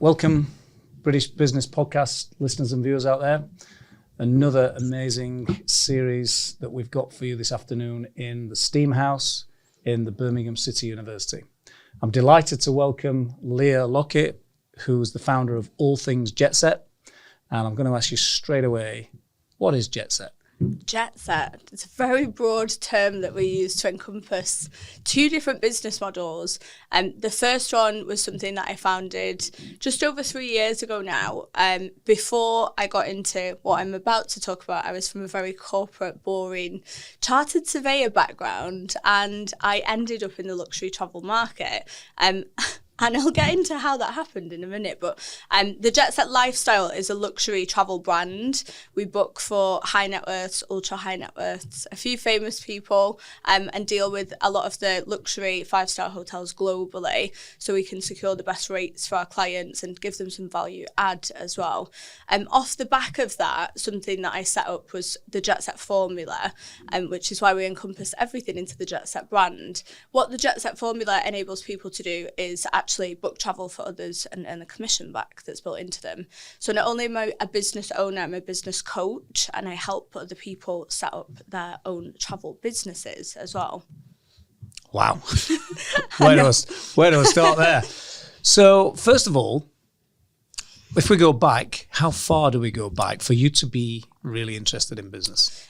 Welcome, British Business Podcast listeners and viewers out there. Another amazing series that we've got for you this afternoon in the Steam House in the Birmingham City University. I'm delighted to welcome Leah Lockett, who's the founder of All Things Jet Set. And I'm going to ask you straight away, what is Jet Set? Jet set. It's a very broad term that we use to encompass two different business models. The first one was something that I founded just over 3 years ago now. Before I got into what I'm about to talk about, I was from a very corporate, boring, chartered surveyor background, and I ended up in the luxury travel market. And I'll get into how that happened in a minute. But the Jet Set Lifestyle is a luxury travel brand. We book for high net worths, ultra high net worths, a few famous people, and deal with a lot of the luxury 5-star hotels globally, so we can secure the best rates for our clients and give them some value add as well. Off the back of that, something that I set up was the Jet Set Formula, which is why we encompass everything into the Jet Set brand. What the Jet Set Formula enables people to do is actually book travel for others and a commission back that's built into them. So not only am I a business owner, I'm a business coach, and I help other people set up their own travel businesses as well. Wow. Where do I start there? So first of all, if we go back, how far do we go back for you to be really interested in business?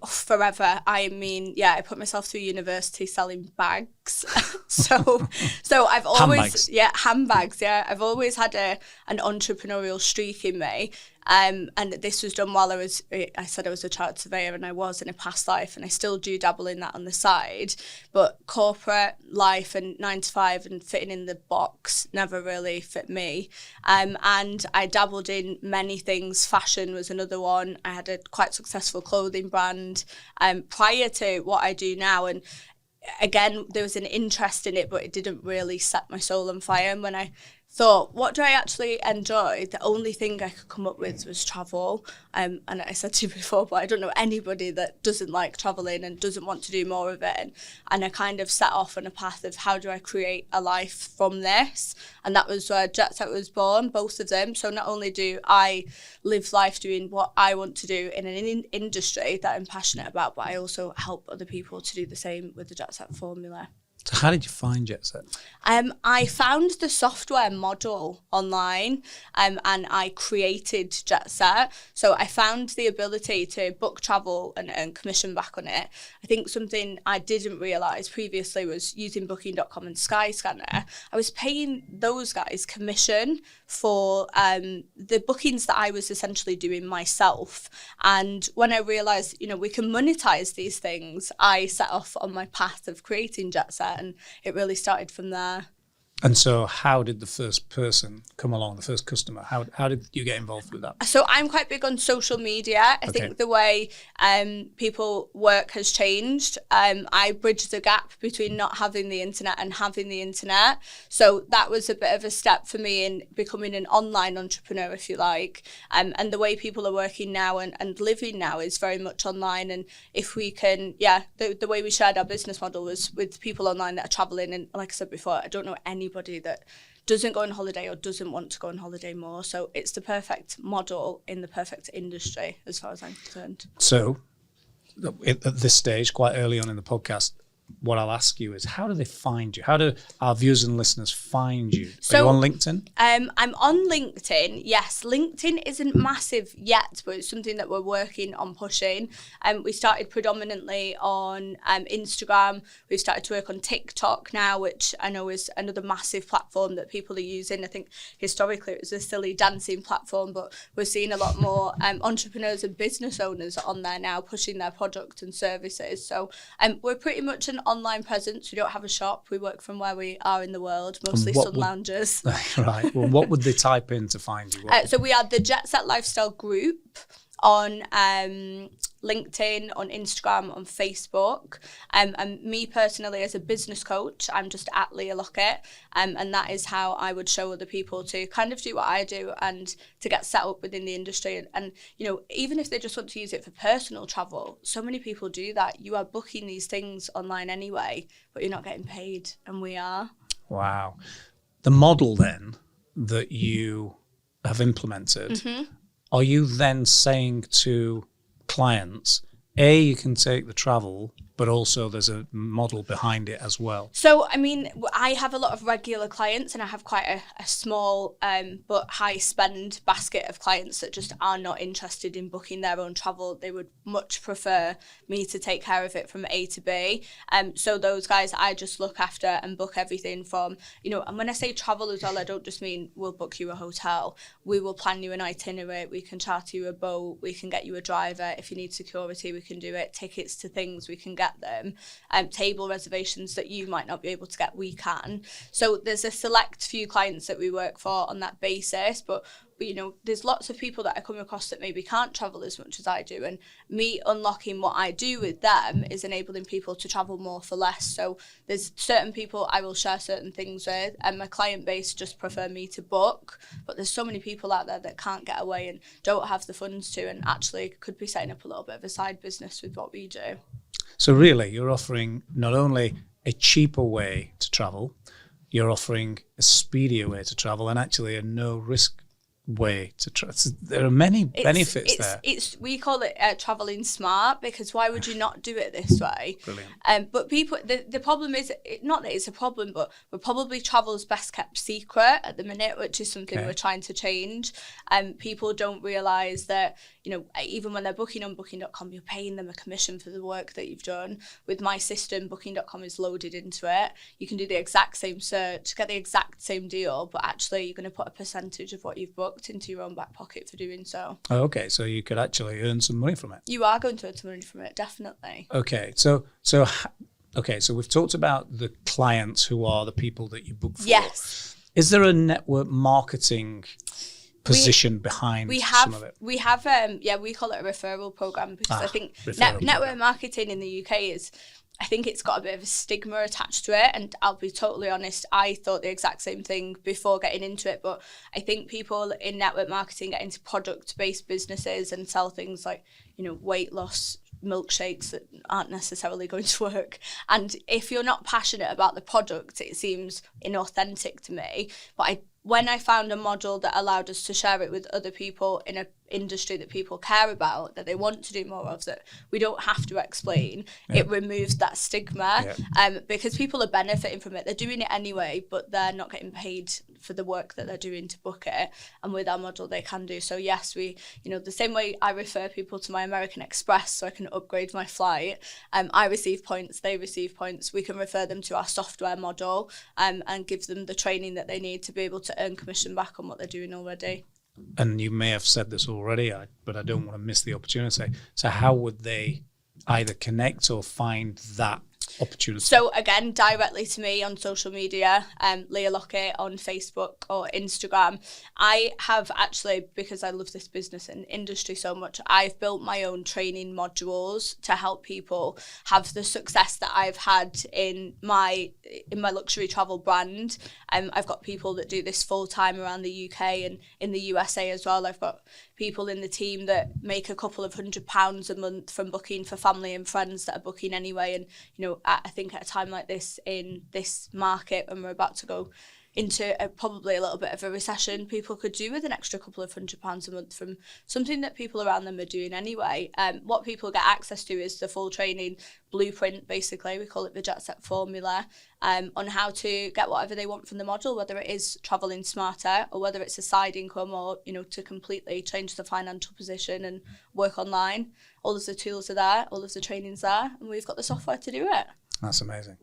Forever. I mean, yeah, I put myself through university selling bags. so I've always, handbags. Yeah, I've always had an entrepreneurial streak in me. And this was done while I said I was a chartered surveyor, and I was in a past life, and I still do dabble in that on the side. But corporate life and 9 to 5 and fitting in the box never really fit me. And I dabbled in many things. Fashion was another one. I had a quite successful clothing brand prior to what I do now. And again, there was an interest in it, but it didn't really set my soul on fire. And when I thought, what do I actually enjoy? The only thing I could come up with was travel. And I said to you before, but I don't know anybody that doesn't like traveling and doesn't want to do more of it. And I kind of set off on a path of how do I create a life from this? And that was where Jet Set was born, both of them. So not only do I live life doing what I want to do in an industry that I'm passionate about, but I also help other people to do the same with the Jet Set Formula. So how did you find Jet Set? I found the software model online and I created Jet Set. So I found the ability to book travel and commission back on it. I think something I didn't realise previously was using Booking.com and Skyscanner. I was paying those guys commission for the bookings that I was essentially doing myself. And when I realised, we can monetize these things, I set off on my path of creating Jet Set. And it really started from there. And so how did the first person come along, the first customer? How did you get involved with that? So I'm quite big on social media. I think the way people work has changed. I bridged the gap between not having the internet and having the internet. So that was a bit of a step for me in becoming an online entrepreneur, if you like. And the way people are working now and living now is very much online. And if we can, the way we shared our business model was with people online that are traveling. And like I said before, I don't know anybody that doesn't go on holiday or doesn't want to go on holiday more. So it's the perfect model in the perfect industry as far as I'm concerned. So at this stage, quite early on in the podcast, what I'll ask you is, how do they find you? How do our viewers and listeners find you? Are you on LinkedIn? I'm on LinkedIn, yes. LinkedIn isn't massive yet, but it's something that we're working on pushing. We started predominantly on Instagram. We've started to work on TikTok now, which I know is another massive platform that people are using. I think historically it was a silly dancing platform, but we're seeing a lot more entrepreneurs and business owners on there now pushing their product and services. So we're pretty much an online presence. We don't have a shop. We work from where we are in the world, mostly sun loungers. Right. Well, what would they type in to find you? So we are the Jet Set Lifestyle Group on LinkedIn, on Instagram, on Facebook. And me personally, as a business coach, I'm just at Leah Lockett. And that is how I would show other people to kind of do what I do and to get set up within the industry. And even if they just want to use it for personal travel, so many people do that. You are booking these things online anyway, but you're not getting paid, and we are. Wow. The model then that you have implemented, are you then saying to clients, A, you can take the travel, but also there's a model behind it as well? So, I mean, I have a lot of regular clients, and I have quite a small but high spend basket of clients that just are not interested in booking their own travel. They would much prefer me to take care of it from A to B. So those guys I just look after and book everything from, and when I say travel as well, I don't just mean we'll book you a hotel. We will plan you an itinerary. We can charter you a boat. We can get you a driver. If you need security, we can do it. Tickets to things, we can get them. Table reservations that you might not be able to get, we can. So there's a select few clients that we work for on that basis, but there's lots of people that I come across that maybe can't travel as much as I do, and me unlocking what I do with them is enabling people to travel more for less. So there's certain people I will share certain things with, and my client base just prefer me to book, but there's so many people out there that can't get away and don't have the funds to, and actually could be setting up a little bit of a side business with what we do. So really, you're offering not only a cheaper way to travel, you're offering a speedier way to travel, and actually a no-risk way to travel. There are many benefits there. We call it traveling smart, because why would you not do it this way? Brilliant. But people, the problem is, not that it's a problem, but we're probably travel's best kept secret at the minute, which is something we're trying to change. People don't realise that, even when they're booking on booking.com, you're paying them a commission for the work that you've done. With my system, booking.com is loaded into it. You can do the exact same search, get the exact same deal, but actually you're going to put a percentage of what you've booked into your own back pocket for doing so. Oh, okay, so you could actually earn some money from it. You are going to earn some money from it, definitely. Okay, so we've talked about the clients who are the people that you book for. Yes. Is there a network marketing position behind some of it? We have, we call it a referral program, because I think network marketing in the UK is, I think it's got a bit of a stigma attached to it, and I'll be totally honest, I thought the exact same thing before getting into it, but I think people in network marketing get into product-based businesses and sell things like, weight loss milkshakes that aren't necessarily going to work, and if you're not passionate about the product, it seems inauthentic to me. But when I found a model that allowed us to share it with other people in an industry that people care about, that they want to do more of, that we don't have to explain, it removes that stigma, because people are benefiting from it. They're doing it anyway, but they're not getting paid for the work that they're doing to book it. And with our model, they can do. So yes, we, the same way I refer people to my American Express so I can upgrade my flight, I receive points, they receive points. We can refer them to our software model and give them the training that they need to be able to earn commission back on what they're doing already. And you may have said this already, but I don't want to miss the opportunity. So how would they either connect or find that opportunity? So again, directly to me on social media, Leah Lockett on Facebook or Instagram. I have actually, because I love this business and industry so much, I've built my own training modules to help people have the success that I've had in my luxury travel brand. I've got people that do this full time around the UK and in the USA as well. I've got people in the team that make a couple of £100 a month from booking for family and friends that are booking anyway. And, I think at a time like this in this market, when we're about to go into probably a little bit of a recession, people could do with an extra couple of £100 a month from something that people around them are doing anyway. What people get access to is the full training blueprint, basically. We call it the Jet Set Formula, on how to get whatever they want from the model, whether it is travelling smarter or whether it's a side income or, to completely change the financial position and work online. All of the tools are there, all of the training's there, and we've got the software to do it. That's amazing.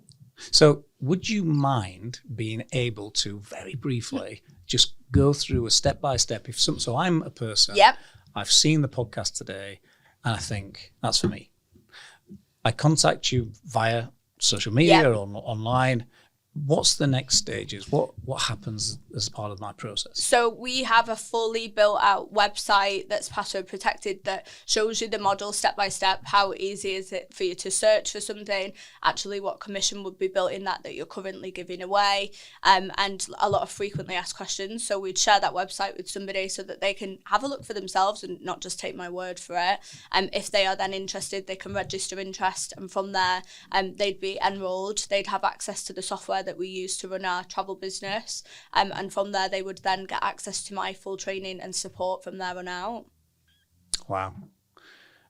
So would you mind being able to very briefly just go through a step-by-step? So I'm a person, I've seen the podcast today, and I think that's for me. I contact you via social media or online. What's the next stages? What happens as part of my process? So we have a fully built out website that's password protected that shows you the model step by step. How easy is it for you to search for something? Actually, what commission would be built in that you're currently giving away? And a lot of frequently asked questions. So we'd share that website with somebody so that they can have a look for themselves and not just take my word for it. If they are then interested, they can register interest, and from there, they'd be enrolled. They'd have access to the software software that we use to run our travel business. And from there, they would then get access to my full training and support from there on out. Wow.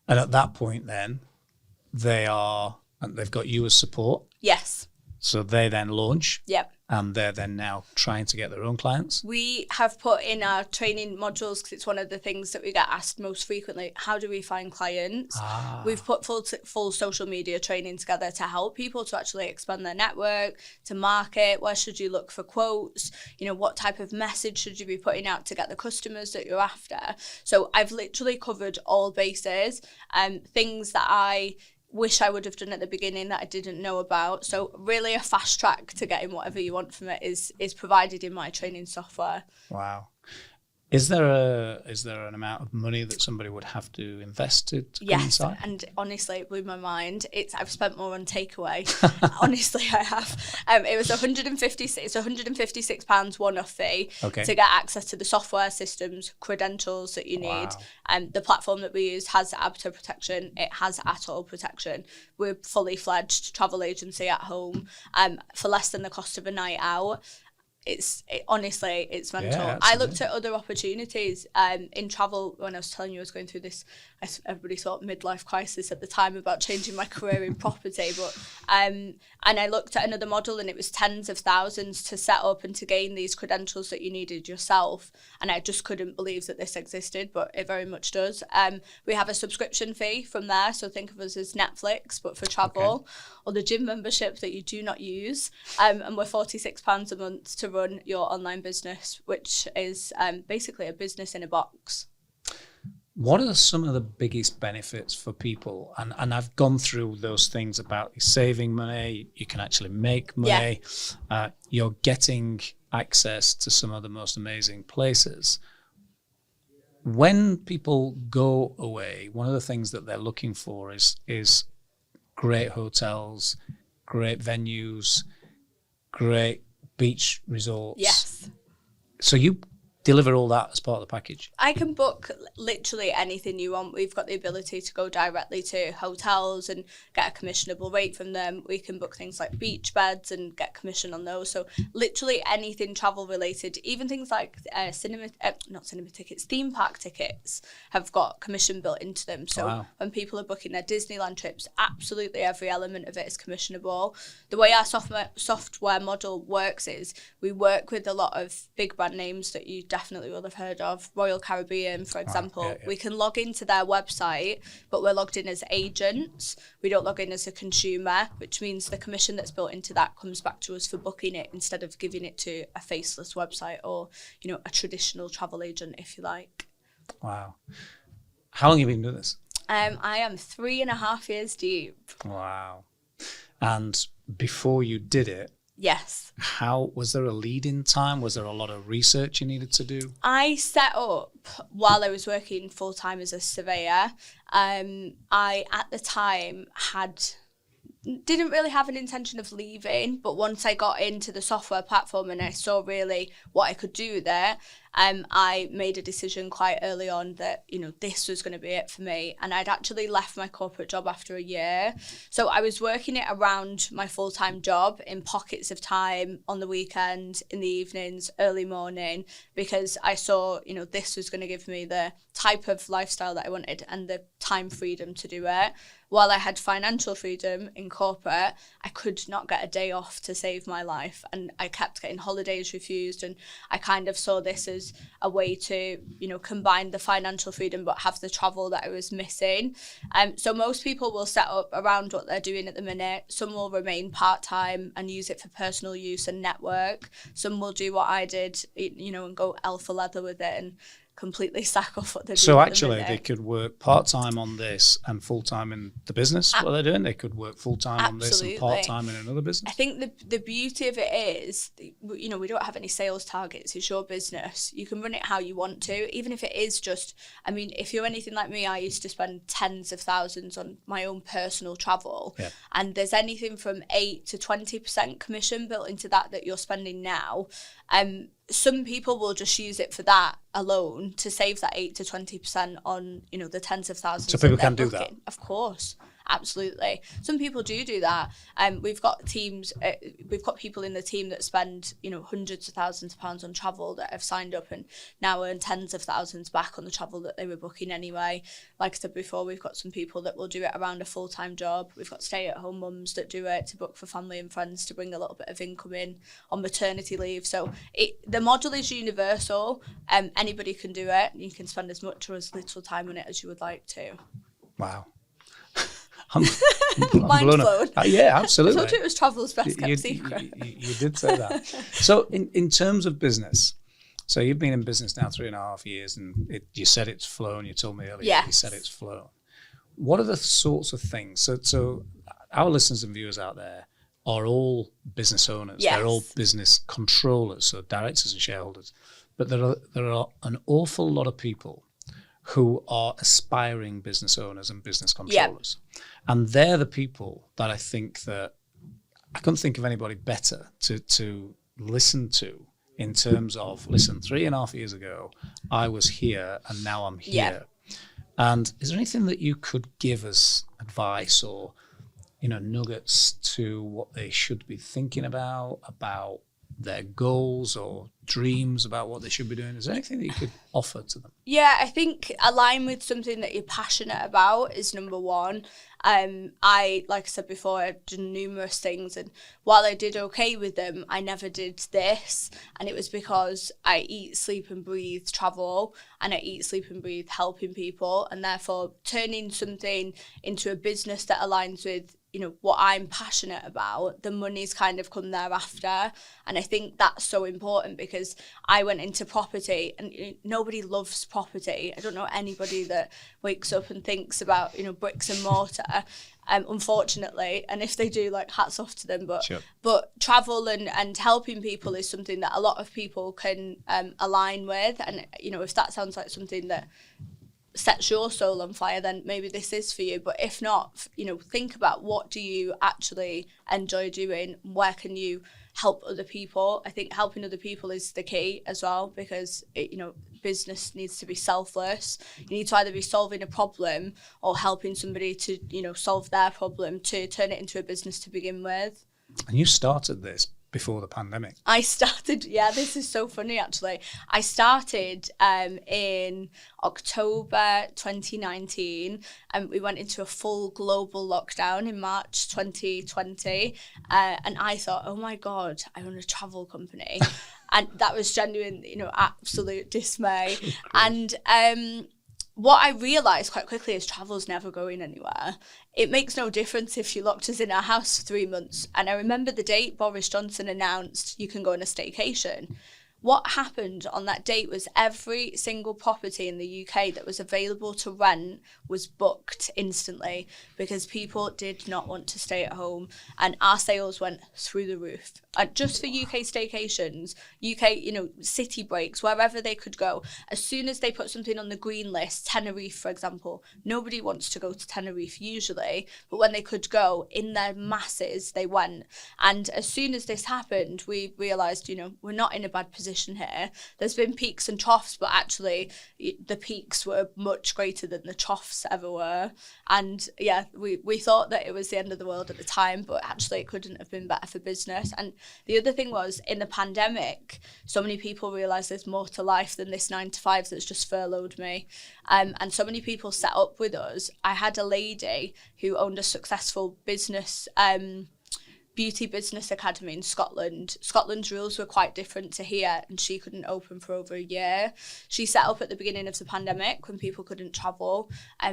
And at that point then, they've got you as support. Yes. So they then launch. Yep. And they're then now trying to get their own clients. We have put in our training modules, because it's one of the things that we get asked most frequently, how do we find clients? We've put full social media training together to help people to actually expand their network, to market. Where should you look for quotes? What type of message should you be putting out to get the customers that you're after? So I've literally covered all bases, things that I wish I would have done at the beginning that I didn't know about. So really a fast track to getting whatever you want from it is provided in my training software. Wow. Is there an amount of money that somebody would have to invest to come inside? Yes, and honestly, it blew my mind. I've spent more on takeaway. Honestly, I have. It was £156 one-off fee to get access to the software systems, credentials that you need. And the platform that we use has ABTA protection. It has ATOL protection. We're fully fledged travel agency at home for less than the cost of a night out. Honestly, it's mental. Yeah, I looked at other opportunities in travel when I was telling you I was going through this. Everybody thought midlife crisis at the time about changing my career in property, but and I looked at another model, and it was tens of thousands to set up and to gain these credentials that you needed yourself, and I just couldn't believe that this existed, but it very much does. We have a subscription fee from there, so think of us as Netflix but for travel, or the gym membership that you do not use, and we're £46 a month to run your online business, which is basically a business in a box. What are some of the biggest benefits for people? And I've gone through those things about saving money, you can actually make money, you're getting access to some of the most amazing places. When people go away, one of the things that they're looking for is great hotels, great venues, great beach resorts. Yes. So you deliver all that as part of the package? I can book literally anything you want. We've got the ability to go directly to hotels and get a commissionable rate from them. We can book things like beach beds and get commission on those. So literally anything travel related, even things like theme park tickets have got commission built into them. So when people are booking their Disneyland trips, absolutely every element of it is commissionable. The way our software model works is we work with a lot of big brand names that you definitely will have heard of. Royal Caribbean, for example. We can log into their website, but we're logged in as agents. We don't log in as a consumer, which means the commission that's built into that comes back to us for booking it instead of giving it to a faceless website or, a traditional travel agent, if you like. Wow. How long have you been doing this? I am 3.5 years deep. Wow. And before you did it, yes. How was there a lead-in time? Was there a lot of research you needed to do? I set up while I was working full-time as a surveyor. I, at the time, didn't really have an intention of leaving, but once I got into the software platform and I saw really what I could do there, I made a decision quite early on that, this was going to be it for me. And I'd actually left my corporate job after a year. So I was working it around my full-time job in pockets of time, on the weekend, in the evenings, early morning, because I saw, this was going to give me the type of lifestyle that I wanted and the time freedom to do it. While I had financial freedom in corporate, I could not get a day off to save my life. And I kept getting holidays refused. And I kind of saw this as a way to, combine the financial freedom but have the travel that I was missing. So most people will set up around what they're doing at the minute. Some will remain part-time and use it for personal use and network. Some will do what I did, and go alpha leather with it and completely sack off what they're doing. So actually they could work part-time on this and full-time in the business, what they're doing. They could work full-time on this and part-time in another business. I think the beauty of it is, we don't have any sales targets. It's your business. You can run it how you want to, even if it is just, if you're anything like me, I used to spend tens of thousands on my own personal travel. Yeah. And there's anything from 8 to 20% commission built into that you're spending now. Some people will just use it for that alone to save that 8 to 20% on, the tens of thousands. So people can do that? Of course. Absolutely. Some people do that. We've got teams, we've got people in the team that spend, hundreds of thousands of pounds on travel that have signed up and now earn tens of thousands back on the travel that they were booking anyway. Like I said before, we've got some people that will do it around a full-time job. We've got stay-at-home mums that do it to book for family and friends to bring a little bit of income in on maternity leave. So the model is universal. Anybody can do it. You can spend as much or as little time on it as you would like to. Wow. Mind blown. Yeah, absolutely. I told you it was travel's best kept secret. You did say that. So in terms of business, so you've been in business now 3.5 years, and you said it's flown. You told me earlier you said it's flown. What are the sorts of things? So our listeners and viewers out there are all business owners. Yes. They're all business controllers, so directors and shareholders. But there are an awful lot of people who are aspiring business owners and business controllers. Yep. And they're the people that I think that I couldn't think of anybody better to listen to in terms of, listen, 3.5 years ago, I was here and now I'm here. Yep. And is there anything that you could give as advice or, nuggets to what they should be thinking about their goals or dreams about what they should be doing? Is there anything that you could offer to them? Yeah, I think align with something that you're passionate about is number one. Like I said before, I've done numerous things, and while I did okay with them, I never did this. And it was because I eat, sleep and breathe travel, and I eat, sleep and breathe helping people, and therefore turning something into a business that aligns with what I'm passionate about, the money's kind of come thereafter. And I think that's so important because I went into property and nobody loves property. I don't know anybody that wakes up and thinks about, bricks and mortar, unfortunately. And if they do, hats off to them. But sure. But travel and helping people is something that a lot of people can align with. And, if that sounds like something that sets your soul on fire, then maybe this is for you. But if not, think about what do you actually enjoy doing? Where can you help other people? I think helping other people is the key as well, because business needs to be selfless. You need to either be solving a problem or helping somebody to solve their problem to turn it into a business to begin with. And you started this before the pandemic. I started, this is so funny actually. I started in October 2019 and we went into a full global lockdown in March 2020. And I thought, oh my God, I own a travel company. And that was genuine, absolute dismay. And what I realised quite quickly is travel's never going anywhere. It makes no difference if you locked us in our house for 3 months. And I remember the date Boris Johnson announced you can go on a staycation. What happened on that date was every single property in the UK that was available to rent was booked instantly because people did not want to stay at home, and our sales went through the roof. Just for UK staycations, UK, city breaks, wherever they could go. As soon as they put something on the green list, Tenerife, for example, nobody wants to go to Tenerife usually, but when they could go in their masses, they went. And as soon as this happened, we realised, we're not in a bad position here. There's been peaks and troughs, but actually the peaks were much greater than the troughs ever were. And yeah, we thought that it was the end of the world at the time, but actually it couldn't have been better for business. And the other thing was, in the pandemic, so many people realised there's more to life than this 9 to 5 that's just furloughed me. And so many people set up with us. I had a lady who owned a successful business beauty business academy in Scotland. Scotland's rules were quite different to here, and she couldn't open for over a year. She set up at the beginning of the pandemic when people couldn't travel.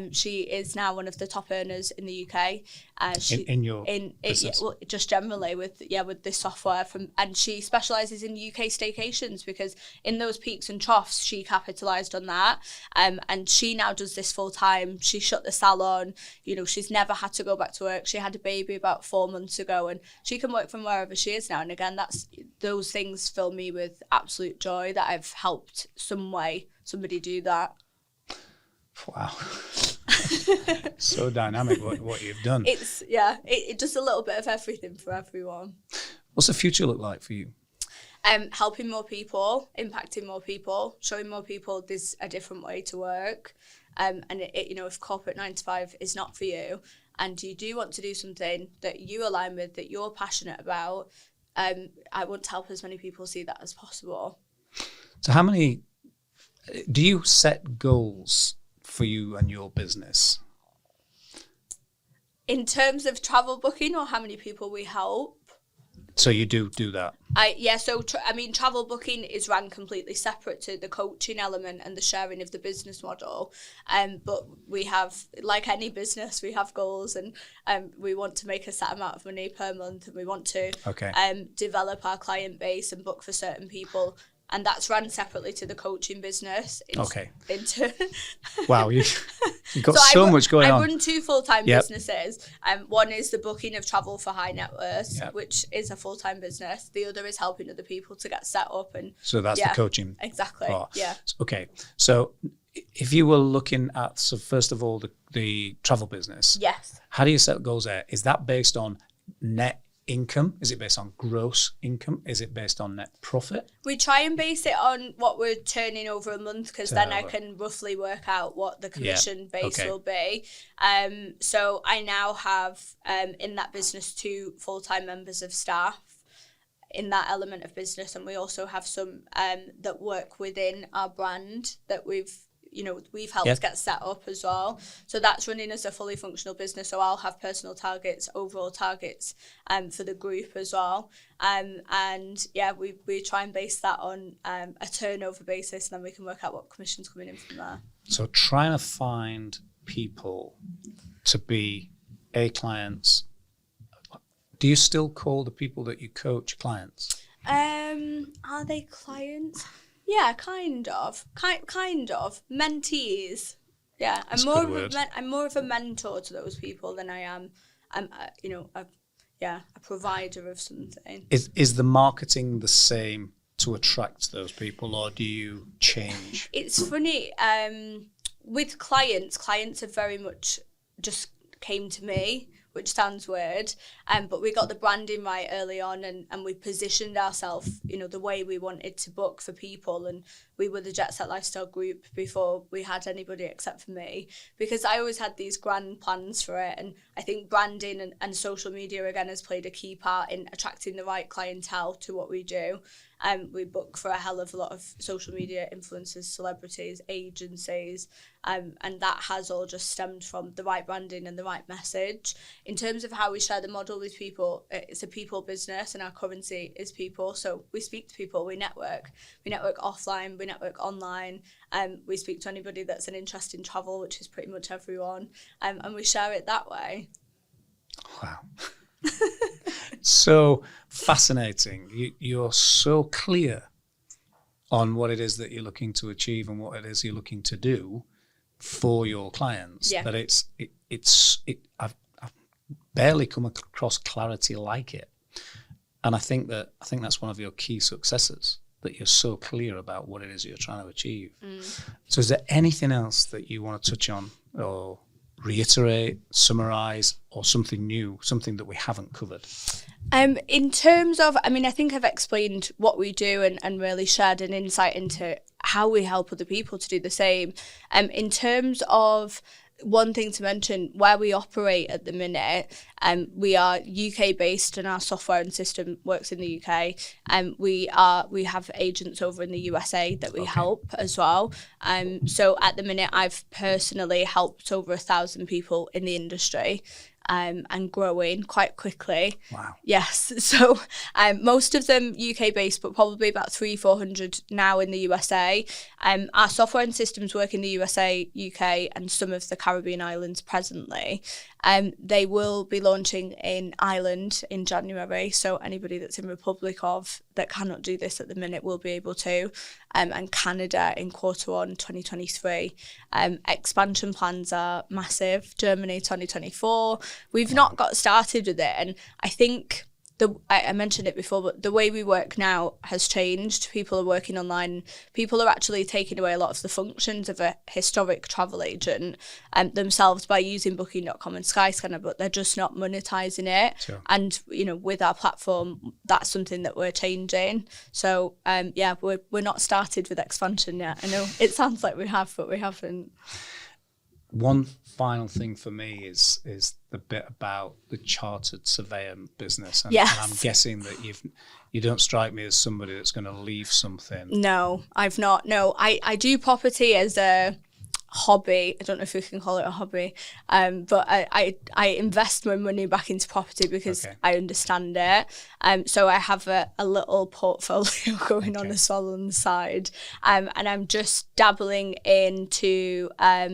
She is now one of the top earners in the UK. Just generally with this software and she specialises in UK staycations, because in those peaks and troughs she capitalised on that. And she now does this full time. She shut the salon. She's never had to go back to work. She had a baby about 4 months ago, and she can work from wherever she is now. And again, those things fill me with absolute joy that I've helped somebody do that. Wow. So dynamic what you've done. It's it does a little bit of everything for everyone. What's the future look like for you? Helping more people, impacting more people, showing more people there's a different way to work. And if corporate 9 to 5 is not for you, and you do want to do something that you align with, that you're passionate about, I want to help as many people see that as possible. So do you set goals for you and your business? In terms of travel booking, or how many people we help? So you do that? Travel booking is run completely separate to the coaching element and the sharing of the business model. But we have, like any business, we have goals, and we want to make a set amount of money per month, and we want to develop our client base and book for certain people. And that's run separately to the coaching business. Wow, you've got so much going on. I run 2 full-time businesses. One is the booking of travel for high net worth, which is a full-time business. The other is helping other people to get set up. And so that's the coaching. Exactly, part. yeah. Okay, so if you were looking at, so first of all, the travel business. Yes. How do you set goals there? Is that based on net income? Is it based on gross income? Is it based on net profit? We try and base it on what we're turning over a month, because then I can roughly work out what the commission base will be. So I now have in that business 2 full-time members of staff in that element of business, and we also have some that work within our brand that we've helped get set up as well. So that's running as a fully functional business. So I'll have personal targets, overall targets for the group as well. We try and base that on a turnover basis, and then we can work out what commission's coming in from there. So trying to find people to be clients. Do you still call the people that you coach clients? Are they clients? Yeah, kind of. Kind of. Mentees. Yeah, I'm more of a mentor to those people than I am, a provider of something. Is the marketing the same to attract those people, or do you change? It's funny. With clients have very much just came to me, which sounds weird, but we got the branding right early on, and we positioned ourselves, the way we wanted to book for people, and we were the Jet Set Lifestyle group before we had anybody except for me, because I always had these grand plans for it, and I think branding and social media again has played a key part in attracting the right clientele to what we do. We book for a hell of a lot of social media influencers, celebrities, agencies, and that has all just stemmed from the right branding and the right message. In terms of how we share the model with people, it's a people business, and our currency is people. So we speak to people, we network offline, we network online, we speak to anybody that's an interest in travel, which is pretty much everyone, and we share it that way. Wow. So fascinating. You're so clear on what it is that you're looking to achieve and what it is you're looking to do for your clients. Yeah. That I've barely come across clarity like it. And I think that's one of your key successes, that you're so clear about what it is you're trying to achieve. So is there anything else that you want to touch on or reiterate, summarize, or something new, something that we haven't covered? In terms of, I think I've explained what we do and really shared an insight into how we help other people to do the same. In terms of one thing to mention, where we operate at the minute, we are UK based, and our software and system works in the UK. We have agents over in the USA that we help as well. So at the minute, I've personally helped over 1,000 people in the industry. And growing quite quickly. Wow. Yes. So most of them UK based, but probably about 300-400 now in the USA. Our software and systems work in the USA, UK, and some of the Caribbean islands presently. They will be launching in Ireland in January. So anybody that's in Republic of that cannot do this at the minute will be able to. And Canada in Q1 2023. Expansion plans are massive. Germany 2024. We've not got started with it, and I think I mentioned it before, but the way we work now has changed. People are working online. People are actually taking away a lot of the functions of a historic travel agent themselves by using Booking.com and Skyscanner, but they're just not monetizing it. Sure. And with our platform, that's something that we're changing. So we're not started with expansion yet. I know it sounds like we have, but we haven't. one final thing for me is the bit about the chartered surveyor business. And, yes. and I'm guessing that you don't strike me as somebody that's going to leave something. No, I've not. No, I do property as a hobby. I don't know if we can call it a hobby, but I invest my money back into property because I understand it. So I have a little portfolio going on as well on the side, and I'm just dabbling into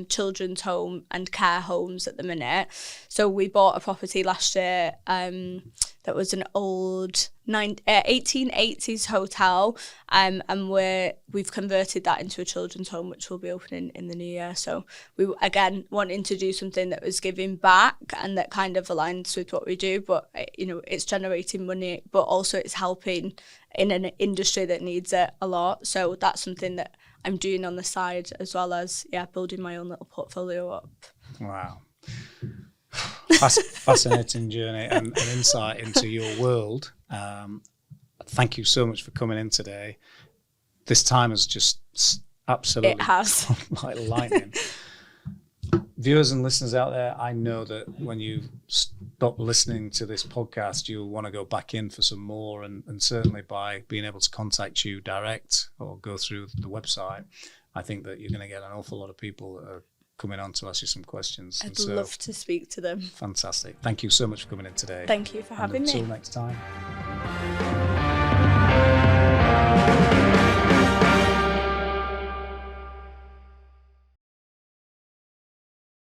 children's home and care homes at the minute. So we bought a property last year that was an old 1880s hotel, and we've converted that into a children's home, which will be opening in the new year. So we again wanting to do something that was giving back and that kind of aligns with what we do, but it's generating money, but also it's helping in an industry that needs it a lot. So that's something that I'm doing on the side, as well as building my own little portfolio up. Wow. Fascinating journey and insight into your world. Thank you so much for coming in today. This time has just absolutely it has like lightning. Viewers and listeners out there, I know that when you stop listening to this podcast, you'll want to go back in for some more, and certainly by being able to contact you direct or go through the website, I think that you're going to get an awful lot of people that are coming on to ask you some questions. I'd love to speak to them. Fantastic. Thank you so much for coming in today. Thank you for having me. Until next time.